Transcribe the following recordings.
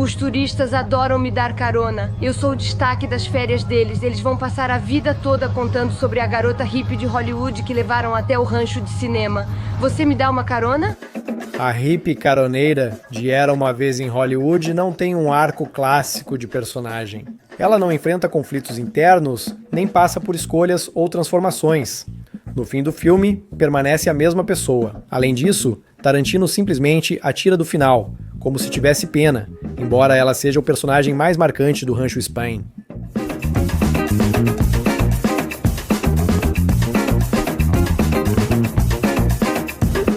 Os turistas adoram me dar carona. Eu sou o destaque das férias deles. Eles vão passar a vida toda contando sobre a garota hippie de Hollywood que levaram até o rancho de cinema. Você me dá uma carona? A hippie caroneira de Era Uma Vez em Hollywood não tem um arco clássico de personagem. Ela não enfrenta conflitos internos, nem passa por escolhas ou transformações. No fim do filme, permanece a mesma pessoa. Além disso, Tarantino simplesmente a tira do final, como se tivesse pena, embora ela seja o personagem mais marcante do Rancho Spine.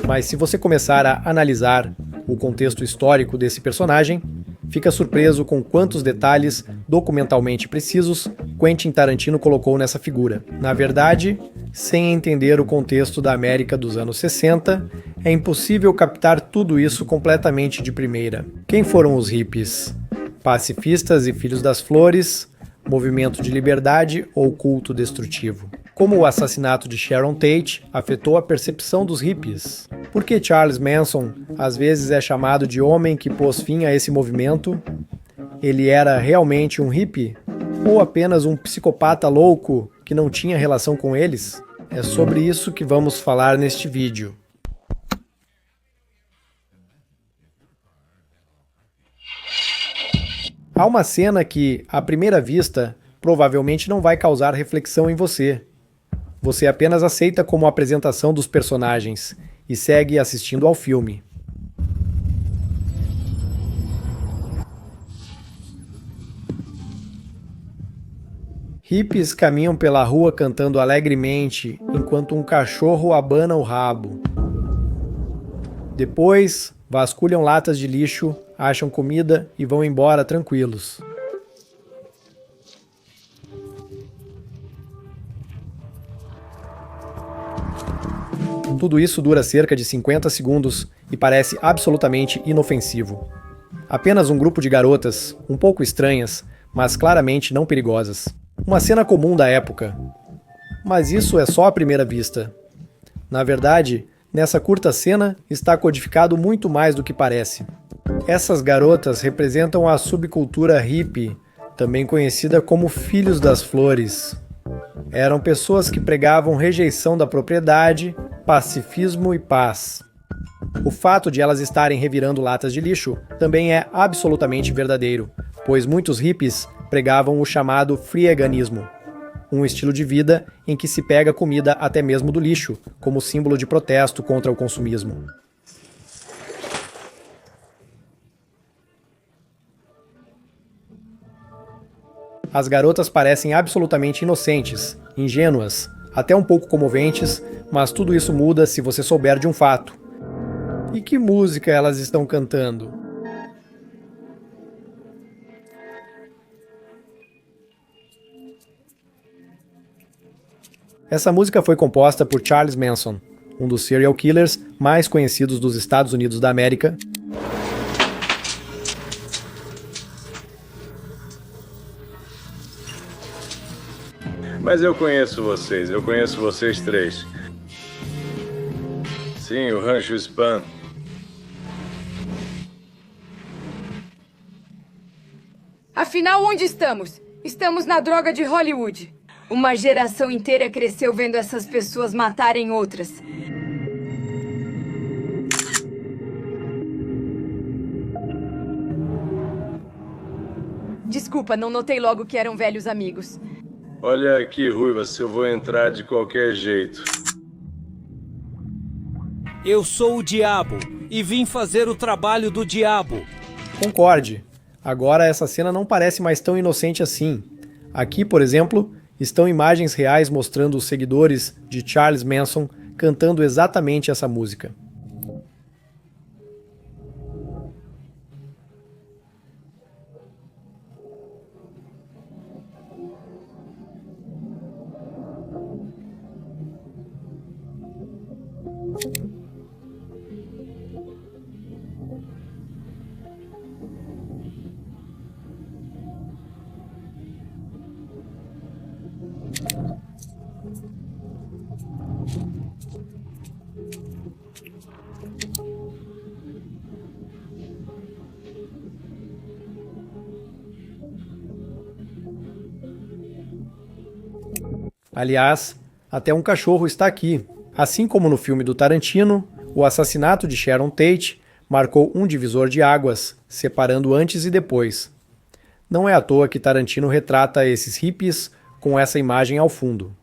Mas se você começar a analisar o contexto histórico desse personagem, fica surpreso com quantos detalhes documentalmente precisos Quentin Tarantino colocou nessa figura. Na verdade, sem entender o contexto da América dos anos 60, é impossível captar tudo isso completamente de primeira. Quem foram os hippies? Pacifistas e filhos das flores, movimento de liberdade ou culto destrutivo? Como o assassinato de Sharon Tate afetou a percepção dos hippies? Por que Charles Manson às vezes é chamado de homem que pôs fim a esse movimento? Ele era realmente um hippie? Ou apenas um psicopata louco que não tinha relação com eles? É sobre isso que vamos falar neste vídeo. Há uma cena que, à primeira vista, provavelmente não vai causar reflexão em você. Você apenas aceita como apresentação dos personagens e segue assistindo ao filme. Hippies caminham pela rua cantando alegremente enquanto um cachorro abana o rabo. Depois, vasculham latas de lixo, acham comida e vão embora tranquilos. Tudo isso dura cerca de 50 segundos e parece absolutamente inofensivo. Apenas um grupo de garotas, um pouco estranhas, mas claramente não perigosas. Uma cena comum da época. Mas isso é só à primeira vista. Na verdade, nessa curta cena está codificado muito mais do que parece. Essas garotas representam a subcultura hippie, também conhecida como Filhos das Flores. Eram pessoas que pregavam rejeição da propriedade, pacifismo e paz. O fato de elas estarem revirando latas de lixo também é absolutamente verdadeiro, pois muitos hippies pregavam o chamado freeganismo, um estilo de vida em que se pega comida até mesmo do lixo, como símbolo de protesto contra o consumismo. As garotas parecem absolutamente inocentes, ingênuas, até um pouco comoventes, mas tudo isso muda se você souber de um fato. E que música elas estão cantando? Essa música foi composta por Charles Manson, um dos serial killers mais conhecidos dos Estados Unidos da América. Mas eu conheço vocês três. Sim, o Rancho Spahn. Afinal, onde estamos? Estamos na droga de Hollywood. Uma geração inteira cresceu vendo essas pessoas matarem outras. Desculpa, não notei logo que eram velhos amigos. Olha aqui, Ruiva, se eu vou entrar de qualquer jeito. Eu sou o diabo e vim fazer o trabalho do diabo. Concorde. Agora essa cena não parece mais tão inocente assim. Aqui, por exemplo, estão imagens reais mostrando os seguidores de Charles Manson cantando exatamente essa música. Aliás, até um cachorro está aqui. Assim como no filme do Tarantino, o assassinato de Sharon Tate marcou um divisor de águas, separando antes e depois. Não é à toa que Tarantino retrata esses hippies com essa imagem ao fundo.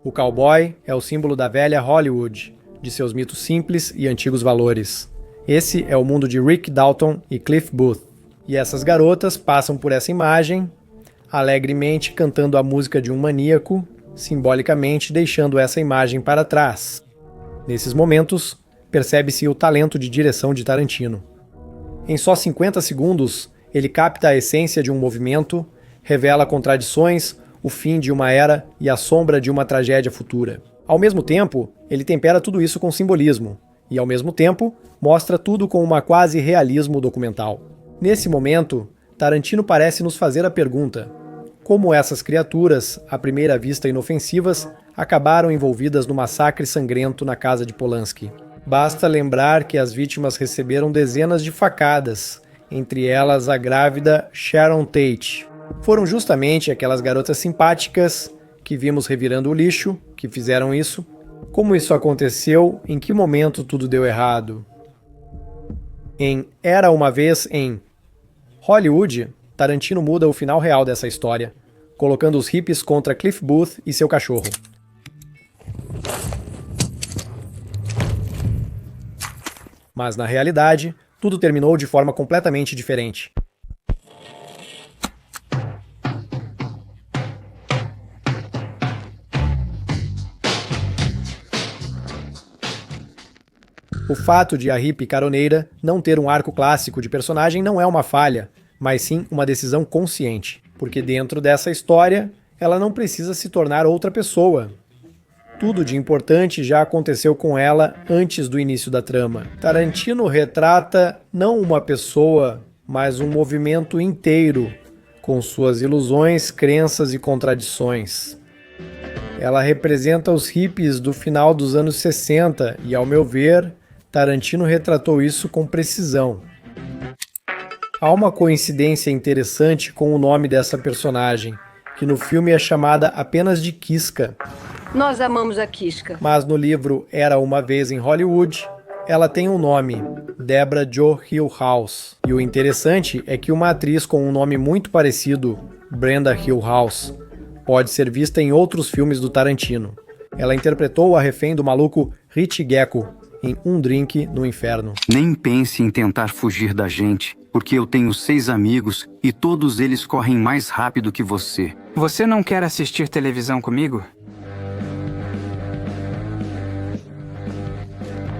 O cowboy é o símbolo da velha Hollywood, de seus mitos simples e antigos valores. Esse é o mundo de Rick Dalton e Cliff Booth. E essas garotas passam por essa imagem, alegremente cantando a música de um maníaco, simbolicamente deixando essa imagem para trás. Nesses momentos, percebe-se o talento de direção de Tarantino. Em só 50 segundos, ele capta a essência de um movimento, revela contradições, o fim de uma era e a sombra de uma tragédia futura. Ao mesmo tempo, ele tempera tudo isso com simbolismo, e ao mesmo tempo, mostra tudo com uma quase realismo documental. Nesse momento, Tarantino parece nos fazer a pergunta: como essas criaturas, à primeira vista inofensivas, acabaram envolvidas no massacre sangrento na casa de Polanski? Basta lembrar que as vítimas receberam dezenas de facadas, entre elas a grávida Sharon Tate. Foram justamente aquelas garotas simpáticas que vimos revirando o lixo que fizeram isso. Como isso aconteceu? Em que momento tudo deu errado? Em Era uma Vez em Hollywood, Tarantino muda o final real dessa história, colocando os hippies contra Cliff Booth e seu cachorro. Mas na realidade, tudo terminou de forma completamente diferente. O fato de a hippie caroneira não ter um arco clássico de personagem não é uma falha, mas sim uma decisão consciente, porque dentro dessa história, ela não precisa se tornar outra pessoa. Tudo de importante já aconteceu com ela antes do início da trama. Tarantino retrata não uma pessoa, mas um movimento inteiro, com suas ilusões, crenças e contradições. Ela representa os hippies do final dos anos 60 e, ao meu ver, Tarantino retratou isso com precisão. Há uma coincidência interessante com o nome dessa personagem, que no filme é chamada apenas de Kiska. Nós amamos a Kiska. Mas no livro Era uma Vez em Hollywood, ela tem um nome, Deborah Jo Hillhouse. E o interessante é que uma atriz com um nome muito parecido, Brenda Hillhouse, pode ser vista em outros filmes do Tarantino. Ela interpretou a refém do maluco Rich Gecko em Um Drink no Inferno. Nem pense em tentar fugir da gente, porque eu tenho 6 amigos e todos eles correm mais rápido que você. Você não quer assistir televisão comigo?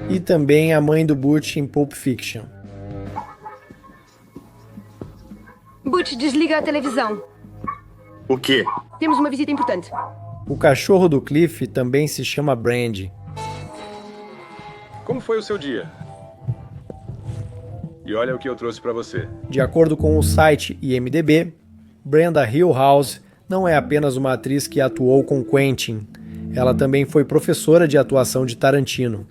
E também a mãe do Butch em Pulp Fiction. Butch, desliga a televisão. O quê? Temos uma visita importante. O cachorro do Cliff também se chama Brandy. Como foi o seu dia? E olha o que eu trouxe para você. De acordo com o site IMDb, Brenda Hillhouse não é apenas uma atriz que atuou com Quentin, ela também foi professora de atuação de Tarantino.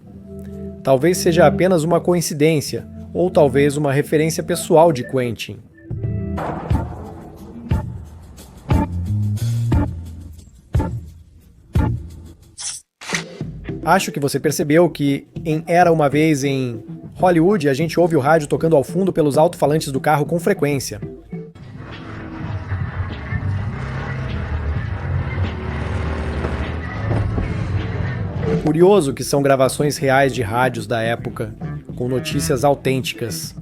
Talvez seja apenas uma coincidência, ou talvez uma referência pessoal de Quentin. Acho que você percebeu que em Era uma Vez em Hollywood a gente ouve o rádio tocando ao fundo pelos alto-falantes do carro com frequência. Curioso que são gravações reais de rádios da época, com notícias autênticas.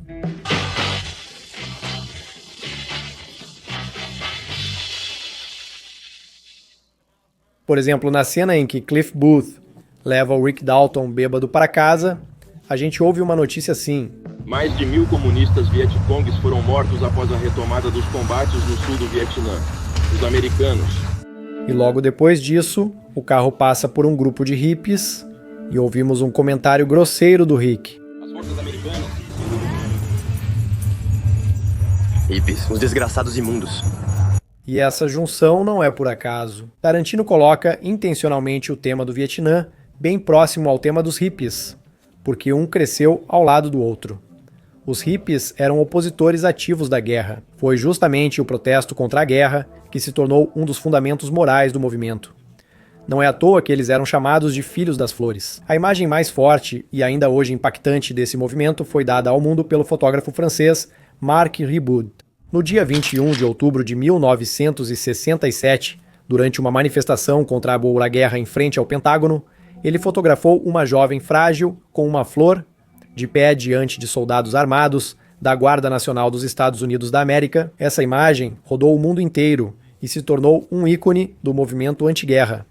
Por exemplo, na cena em que Cliff Booth leva o Rick Dalton bêbado para casa, a gente ouve uma notícia assim: mais de 1000 comunistas vietcongues foram mortos após a retomada dos combates no sul do Vietnã. Os americanos. E logo depois disso, o carro passa por um grupo de hippies e ouvimos um comentário grosseiro do Rick. As forças americanas. Hippies, os desgraçados imundos. E essa junção não é por acaso. Tarantino coloca intencionalmente o tema do Vietnã bem próximo ao tema dos hippies, porque um cresceu ao lado do outro. Os hippies eram opositores ativos da guerra. Foi justamente o protesto contra a guerra que se tornou um dos fundamentos morais do movimento. Não é à toa que eles eram chamados de Filhos das Flores. A imagem mais forte e ainda hoje impactante desse movimento foi dada ao mundo pelo fotógrafo francês Marc Ribot. No dia 21 de outubro de 1967, durante uma manifestação contra a Boa Guerra em frente ao Pentágono, ele fotografou uma jovem frágil com uma flor, de pé diante de soldados armados da Guarda Nacional dos Estados Unidos da América. Essa imagem rodou o mundo inteiro e se tornou um ícone do movimento anti-guerra.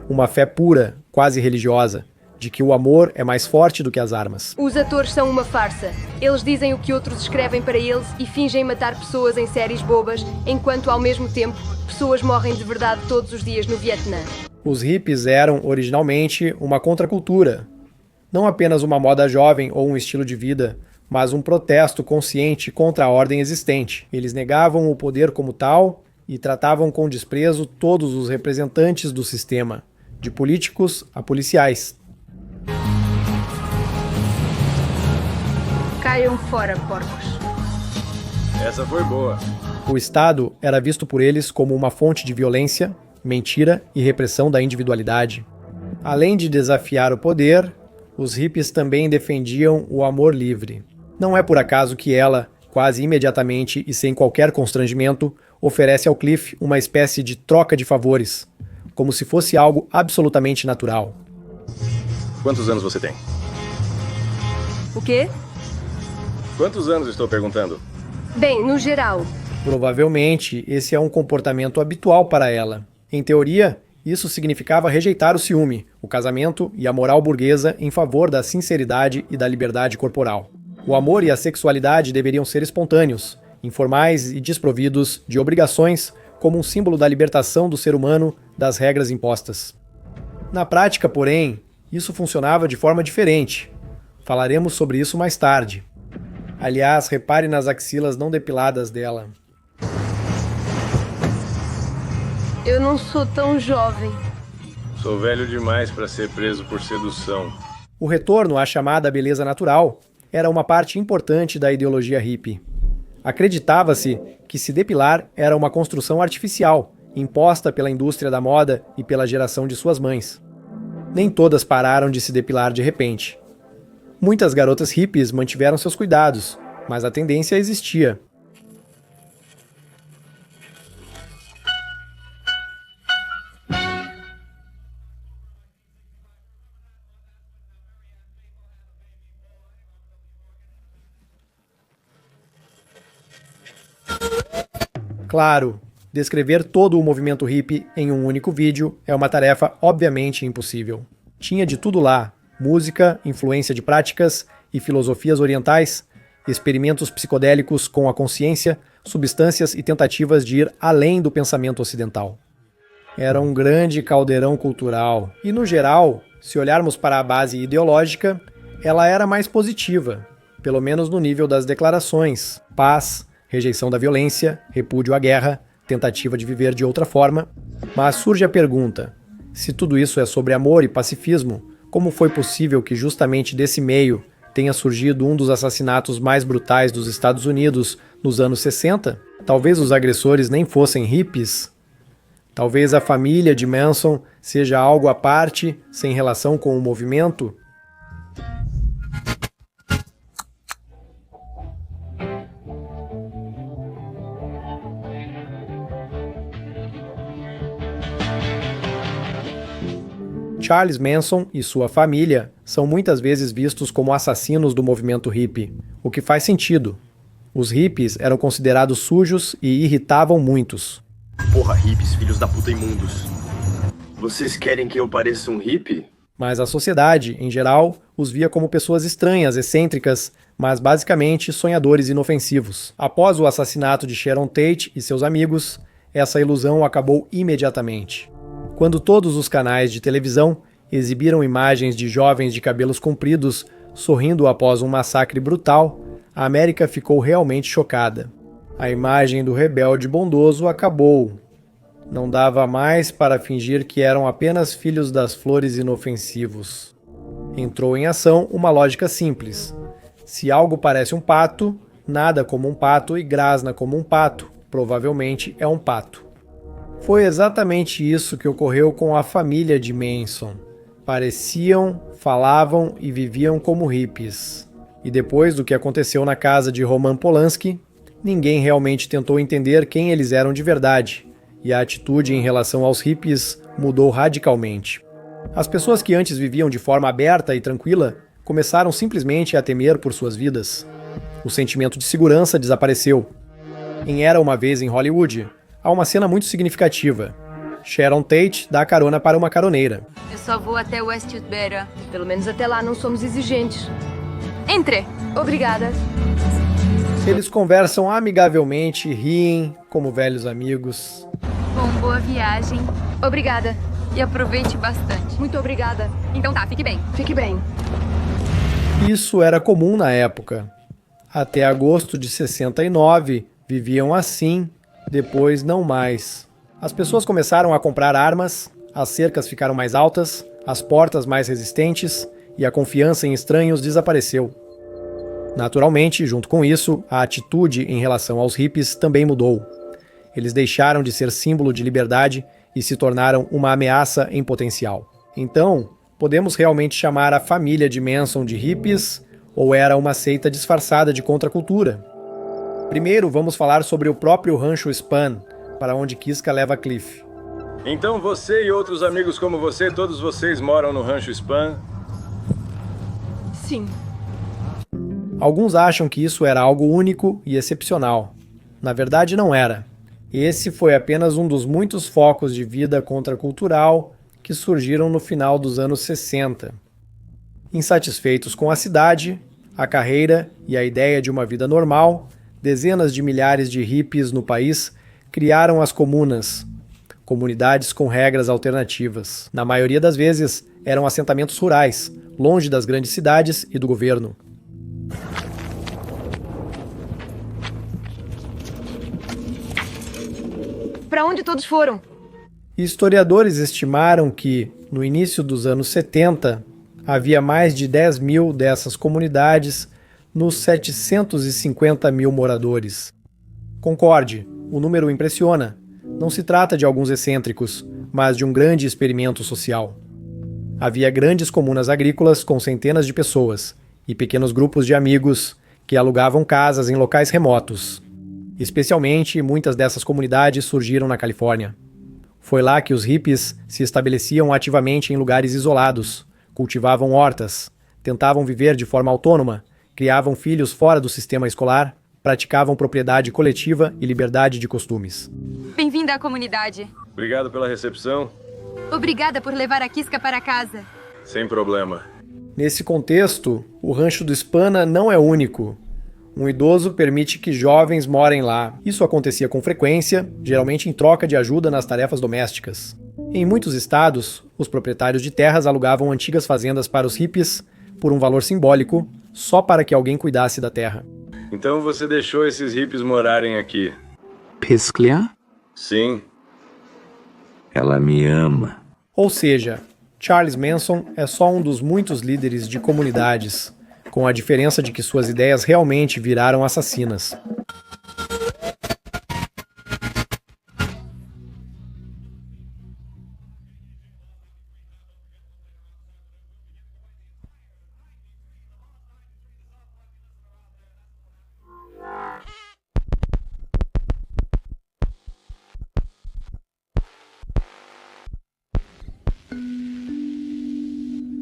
Uma fé pura, quase religiosa, de que o amor é mais forte do que as armas. Os atores são uma farsa. Eles dizem o que outros escrevem para eles e fingem matar pessoas em séries bobas, enquanto ao mesmo tempo pessoas morrem de verdade todos os dias no Vietnã. Os hippies eram originalmente uma contracultura. Não apenas uma moda jovem ou um estilo de vida, mas um protesto consciente contra a ordem existente. Eles negavam o poder como tal e tratavam com desprezo todos os representantes do sistema, de políticos a policiais. Caiam fora, porcos. Essa foi boa. O Estado era visto por eles como uma fonte de violência, mentira e repressão da individualidade. Além de desafiar o poder, os hippies também defendiam o amor livre. Não é por acaso que ela, quase imediatamente e sem qualquer constrangimento, oferece ao Cliff uma espécie de troca de favores, como se fosse algo absolutamente natural. Quantos anos você tem? O quê? Quantos anos estou perguntando? Bem, no geral. Provavelmente, esse é um comportamento habitual para ela. Em teoria, isso significava rejeitar o ciúme, o casamento e a moral burguesa em favor da sinceridade e da liberdade corporal. O amor e a sexualidade deveriam ser espontâneos, informais e desprovidos de obrigações, como um símbolo da libertação do ser humano das regras impostas. Na prática, porém, isso funcionava de forma diferente. Falaremos sobre isso mais tarde. Aliás, repare nas axilas não depiladas dela. Eu não sou tão jovem. Sou velho demais para ser preso por sedução. O retorno à chamada beleza natural era uma parte importante da ideologia hippie. Acreditava-se que se depilar era uma construção artificial, imposta pela indústria da moda e pela geração de suas mães. Nem todas pararam de se depilar de repente. Muitas garotas hippies mantiveram seus cuidados, mas a tendência existia. Claro, descrever todo o movimento hippie em um único vídeo é uma tarefa obviamente impossível. Tinha de tudo lá: música, influência de práticas e filosofias orientais, experimentos psicodélicos com a consciência, substâncias e tentativas de ir além do pensamento ocidental. Era um grande caldeirão cultural e, no geral, se olharmos para a base ideológica, ela era mais positiva, pelo menos no nível das declarações: paz, rejeição da violência, repúdio à guerra, tentativa de viver de outra forma. Mas surge a pergunta: se tudo isso é sobre amor e pacifismo, como foi possível que justamente desse meio tenha surgido um dos assassinatos mais brutais dos Estados Unidos nos anos 60? Talvez os agressores nem fossem hippies? Talvez a família de Manson seja algo à parte, sem relação com o movimento? Charles Manson e sua família são muitas vezes vistos como assassinos do movimento hippie, o que faz sentido. Os hippies eram considerados sujos e irritavam muitos. Porra, hippies, filhos da puta imundos. Vocês querem que eu pareça um hippie? Mas a sociedade, em geral, os via como pessoas estranhas, excêntricas, mas basicamente sonhadores inofensivos. Após o assassinato de Sharon Tate e seus amigos, essa ilusão acabou imediatamente. Quando todos os canais de televisão exibiram imagens de jovens de cabelos compridos sorrindo após um massacre brutal, a América ficou realmente chocada. A imagem do rebelde bondoso acabou. Não dava mais para fingir que eram apenas filhos das flores inofensivos. Entrou em ação uma lógica simples. Se algo parece um pato, nada como um pato e grasna como um pato, provavelmente é um pato. Foi exatamente isso que ocorreu com a família de Manson. Pareciam, falavam e viviam como hippies. E depois do que aconteceu na casa de Roman Polanski, ninguém realmente tentou entender quem eles eram de verdade, e a atitude em relação aos hippies mudou radicalmente. As pessoas que antes viviam de forma aberta e tranquila começaram simplesmente a temer por suas vidas. O sentimento de segurança desapareceu. Em Era Uma Vez em Hollywood, há uma cena muito significativa. Sharon Tate dá carona para uma caroneira. Eu só vou até Westwood Beira. Pelo menos até lá não somos exigentes. Entre! Obrigada. Eles conversam amigavelmente, riem, como velhos amigos. Bom, boa viagem. Obrigada. E aproveite bastante. Muito obrigada. Então tá, fique bem. Fique bem. Isso era comum na época. Até agosto de 69, viviam assim, depois não mais. As pessoas começaram a comprar armas, as cercas ficaram mais altas, as portas mais resistentes e a confiança em estranhos desapareceu. Naturalmente, junto com isso, a atitude em relação aos hippies também mudou. Eles deixaram de ser símbolo de liberdade e se tornaram uma ameaça em potencial. Então, podemos realmente chamar a família de Manson de hippies ou era uma seita disfarçada de contracultura? Primeiro, vamos falar sobre o próprio Rancho Spahn, para onde Kiska leva Cliff. Então você e outros amigos como você, todos vocês moram no Rancho Spahn? Sim. Alguns acham que isso era algo único e excepcional. Na verdade, não era. Esse foi apenas um dos muitos focos de vida contracultural que surgiram no final dos anos 60. Insatisfeitos com a cidade, a carreira e a ideia de uma vida normal, dezenas de milhares de hippies no país criaram as comunas, comunidades com regras alternativas. Na maioria das vezes, eram assentamentos rurais, longe das grandes cidades e do governo. Para onde todos foram? Historiadores estimaram que, no início dos anos 70, havia mais de 10 mil dessas comunidades nos 750 mil moradores. Concorde, o número impressiona. Não se trata de alguns excêntricos, mas de um grande experimento social. Havia grandes comunas agrícolas com centenas de pessoas e pequenos grupos de amigos que alugavam casas em locais remotos. Especialmente, muitas dessas comunidades surgiram na Califórnia. Foi lá que os hippies se estabeleciam ativamente em lugares isolados, cultivavam hortas, tentavam viver de forma autônoma, criavam filhos fora do sistema escolar, praticavam propriedade coletiva e liberdade de costumes. Bem-vinda à comunidade. Obrigado pela recepção. Obrigada por levar a Kiska para casa. Sem problema. Nesse contexto, o Rancho do Spahn não é único. Um idoso permite que jovens morem lá. Isso acontecia com frequência, geralmente em troca de ajuda nas tarefas domésticas. Em muitos estados, os proprietários de terras alugavam antigas fazendas para os hippies por um valor simbólico, só para que alguém cuidasse da terra. Então você deixou esses hippies morarem aqui? Pisclia? Sim. Ela me ama. Ou seja, Charles Manson é só um dos muitos líderes de comunidades, com a diferença de que suas ideias realmente viraram assassinas.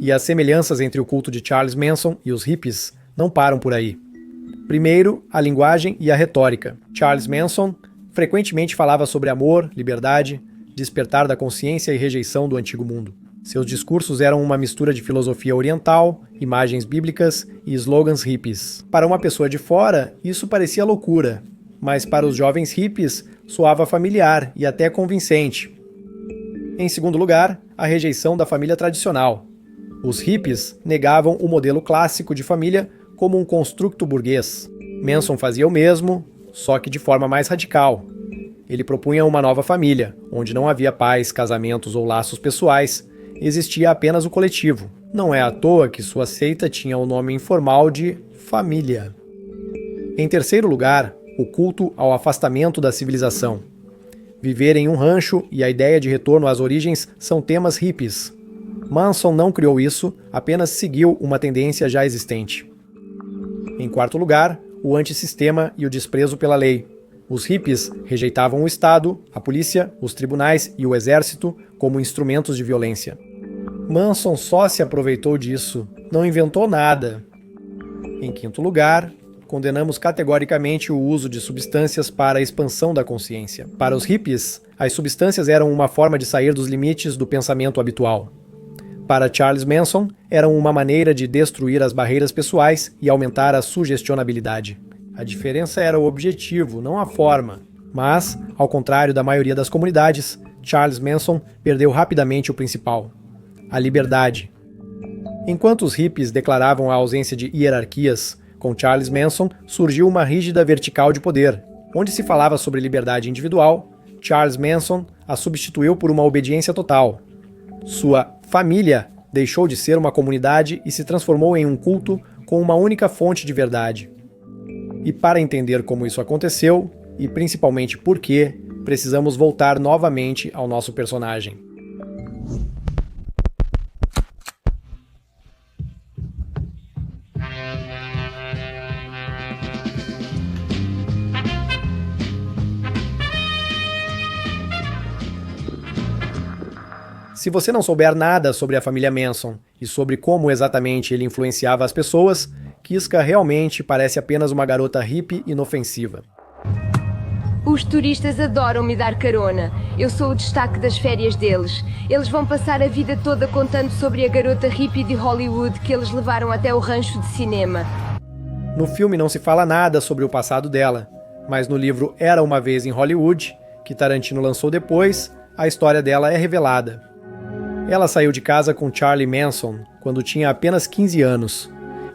E as semelhanças entre o culto de Charles Manson e os hippies não param por aí. Primeiro, a linguagem e a retórica. Charles Manson frequentemente falava sobre amor, liberdade, despertar da consciência e rejeição do antigo mundo. Seus discursos eram uma mistura de filosofia oriental, imagens bíblicas e slogans hippies. Para uma pessoa de fora, isso parecia loucura, mas para os jovens hippies soava familiar e até convincente. Em segundo lugar, a rejeição da família tradicional. Os hippies negavam o modelo clássico de família como um construto burguês. Manson fazia o mesmo, só que de forma mais radical. Ele propunha uma nova família, onde não havia pais, casamentos ou laços pessoais, existia apenas o coletivo. Não é à toa que sua seita tinha o nome informal de família. Em terceiro lugar, o culto ao afastamento da civilização. Viver em um rancho e a ideia de retorno às origens são temas hippies. Manson não criou isso, apenas seguiu uma tendência já existente. Em quarto lugar, o antissistema e o desprezo pela lei. Os hippies rejeitavam o Estado, a polícia, os tribunais e o exército como instrumentos de violência. Manson só se aproveitou disso, não inventou nada. Em quinto lugar, condenamos categoricamente o uso de substâncias para a expansão da consciência. Para os hippies, as substâncias eram uma forma de sair dos limites do pensamento habitual. Para Charles Manson, eram uma maneira de destruir as barreiras pessoais e aumentar a sugestionabilidade. A diferença era o objetivo, não a forma. Mas, ao contrário da maioria das comunidades, Charles Manson perdeu rapidamente o principal: a liberdade. Enquanto os hippies declaravam a ausência de hierarquias, com Charles Manson surgiu uma rígida vertical de poder. Onde se falava sobre liberdade individual, Charles Manson a substituiu por uma obediência total. Sua família deixou de ser uma comunidade e se transformou em um culto com uma única fonte de verdade. E para entender como isso aconteceu, e principalmente por quê, precisamos voltar novamente ao nosso personagem. Se você não souber nada sobre a família Manson e sobre como exatamente ele influenciava as pessoas, Kiska realmente parece apenas uma garota hippie inofensiva. Os turistas adoram me dar carona. Eu sou o destaque das férias deles. Eles vão passar a vida toda contando sobre a garota hippie de Hollywood que eles levaram até o rancho de cinema. No filme não se fala nada sobre o passado dela, mas no livro Era Uma Vez em Hollywood, que Tarantino lançou depois, a história dela é revelada. Ela saiu de casa com Charlie Manson quando tinha apenas 15 anos.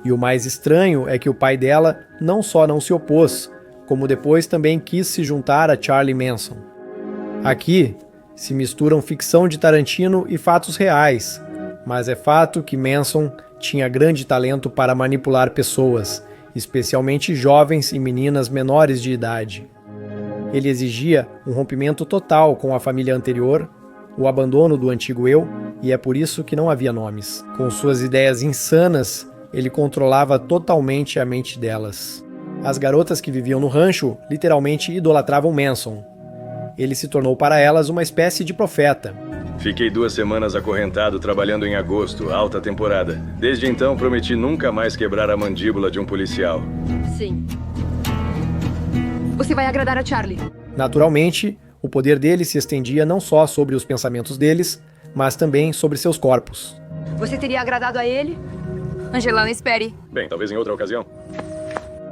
E o mais estranho é que o pai dela não só não se opôs, como depois também quis se juntar a Charlie Manson. Aqui se misturam ficção de Tarantino e fatos reais, mas é fato que Manson tinha grande talento para manipular pessoas, especialmente jovens e meninas menores de idade. Ele exigia um rompimento total com a família anterior, o abandono do antigo eu, e é por isso que não havia nomes. Com suas ideias insanas, ele controlava totalmente a mente delas. As garotas que viviam no rancho literalmente idolatravam Manson. Ele se tornou para elas uma espécie de profeta. Fiquei 2 semanas acorrentado trabalhando em agosto, alta temporada. Desde então prometi nunca mais quebrar a mandíbula de um policial. Sim. Você vai agradar a Charlie. Naturalmente, o poder dele se estendia não só sobre os pensamentos deles, mas também sobre seus corpos. Você teria agradado a ele? Angela, não espere. Bem, talvez em outra ocasião.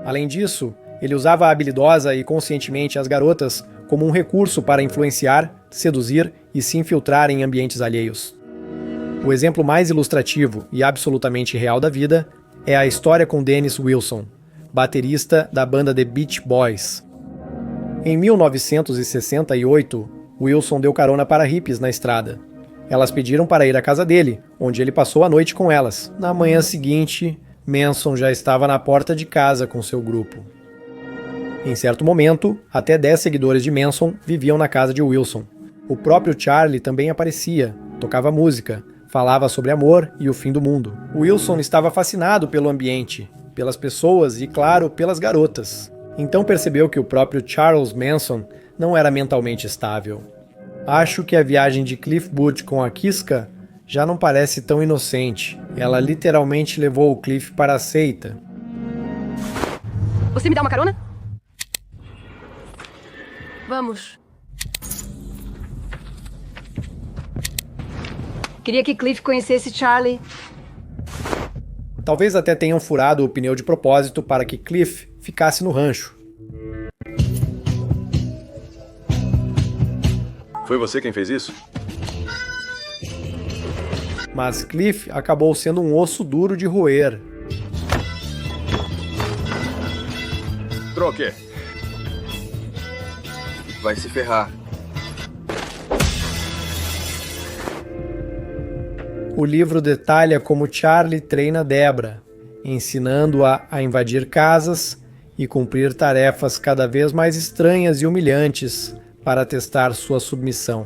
Além disso, ele usava habilidosa e conscientemente as garotas como um recurso para influenciar, seduzir e se infiltrar em ambientes alheios. O exemplo mais ilustrativo e absolutamente real da vida é a história com Dennis Wilson, baterista da banda The Beach Boys. Em 1968, Wilson deu carona para hippies na estrada. Elas pediram para ir à casa dele, onde ele passou a noite com elas. Na manhã seguinte, Manson já estava na porta de casa com seu grupo. Em certo momento, até 10 seguidores de Manson viviam na casa de Wilson. O próprio Charlie também aparecia, tocava música, falava sobre amor e o fim do mundo. Wilson estava fascinado pelo ambiente, pelas pessoas e, claro, pelas garotas. Então percebeu que o próprio Charles Manson não era mentalmente estável. Acho que a viagem de Cliff Booth com a Kiska já não parece tão inocente. Ela literalmente levou o Cliff para a seita. Você me dá uma carona? Vamos. Queria que Cliff conhecesse Charlie. Talvez até tenham furado o pneu de propósito para que Cliff ficasse no rancho. Foi você quem fez isso? Mas Cliff acabou sendo um osso duro de roer. Troque. Vai se ferrar. O livro detalha como Charlie treina Debra, ensinando-a a invadir casas e cumprir tarefas cada vez mais estranhas e humilhantes para testar sua submissão.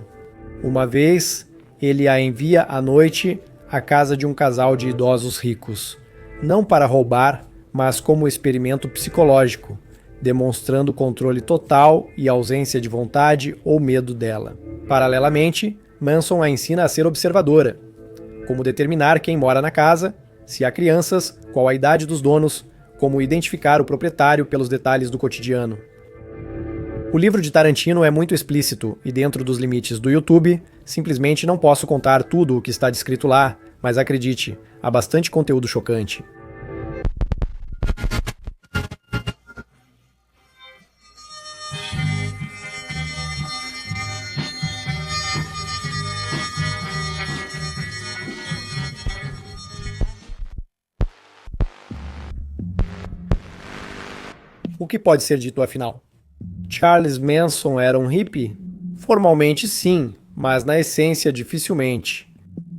Uma vez, ele a envia à noite à casa de um casal de idosos ricos, não para roubar, mas como experimento psicológico, demonstrando controle total e ausência de vontade ou medo dela. Paralelamente, Manson a ensina a ser observadora, como determinar quem mora na casa, se há crianças, qual a idade dos donos, como identificar o proprietário pelos detalhes do cotidiano. O livro de Tarantino é muito explícito e, dentro dos limites do YouTube, simplesmente não posso contar tudo o que está descrito lá, mas acredite, há bastante conteúdo chocante. O que pode ser dito afinal? Charles Manson era um hippie? Formalmente sim, mas na essência dificilmente.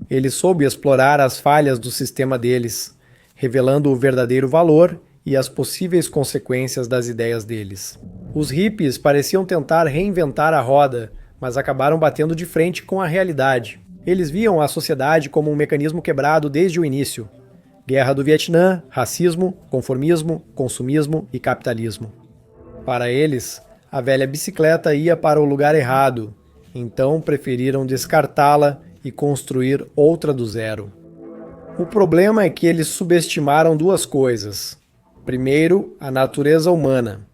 Ele soube explorar as falhas do sistema deles, revelando o verdadeiro valor e as possíveis consequências das ideias deles. Os hippies pareciam tentar reinventar a roda, mas acabaram batendo de frente com a realidade. Eles viam a sociedade como um mecanismo quebrado desde o início. Guerra do Vietnã, racismo, conformismo, consumismo e capitalismo. Para eles, a velha bicicleta ia para o lugar errado, então preferiram descartá-la e construir outra do zero. O problema é que eles subestimaram duas coisas. Primeiro, a natureza humana.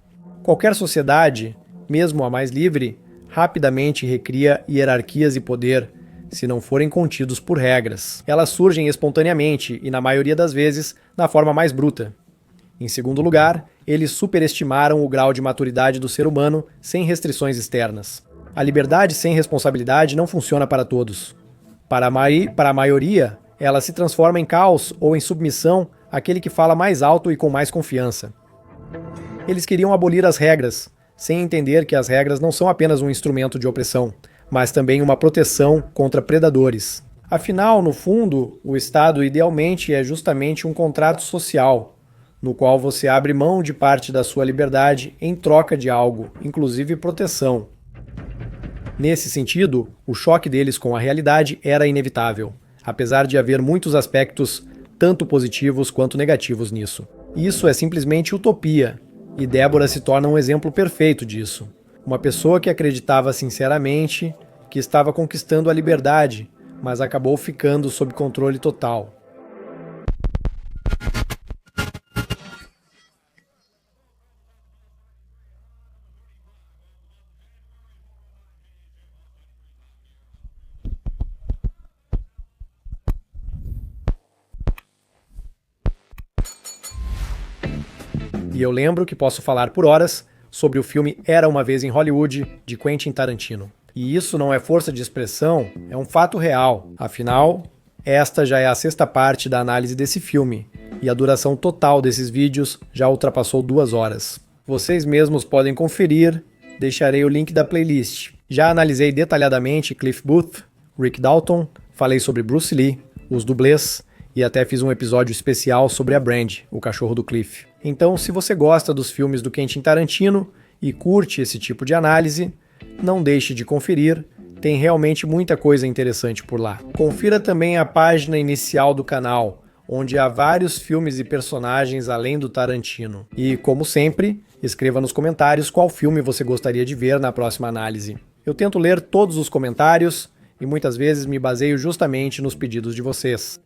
Qualquer sociedade, mesmo a mais livre, rapidamente recria hierarquias e poder, se não forem contidos por regras. Elas surgem espontaneamente e, na maioria das vezes, na forma mais bruta. Em segundo lugar, eles superestimaram o grau de maturidade do ser humano sem restrições externas. A liberdade sem responsabilidade não funciona para todos. Para a maioria, ela se transforma em caos ou em submissão àquele que fala mais alto e com mais confiança. Eles queriam abolir as regras, sem entender que as regras não são apenas um instrumento de opressão, mas também uma proteção contra predadores. Afinal, no fundo, o Estado idealmente é justamente um contrato social, no qual você abre mão de parte da sua liberdade em troca de algo, inclusive proteção. Nesse sentido, o choque deles com a realidade era inevitável, apesar de haver muitos aspectos tanto positivos quanto negativos nisso. Isso é simplesmente utopia, e Débora se torna um exemplo perfeito disso. Uma pessoa que acreditava sinceramente que estava conquistando a liberdade, mas acabou ficando sob controle total. E eu lembro que posso falar por horas sobre o filme Era Uma Vez em Hollywood, de Quentin Tarantino. E isso não é força de expressão, é um fato real. Afinal, esta já é a 6ª parte da análise desse filme, e a duração total desses vídeos já ultrapassou 2 horas. Vocês mesmos podem conferir, deixarei o link da playlist. Já analisei detalhadamente Cliff Booth, Rick Dalton, falei sobre Bruce Lee, os dublês, e até fiz um episódio especial sobre a Brand, o cachorro do Cliff. Então, se você gosta dos filmes do Quentin Tarantino e curte esse tipo de análise, não deixe de conferir, tem realmente muita coisa interessante por lá. Confira também a página inicial do canal, onde há vários filmes e personagens além do Tarantino. E, como sempre, escreva nos comentários qual filme você gostaria de ver na próxima análise. Eu tento ler todos os comentários e muitas vezes me baseio justamente nos pedidos de vocês.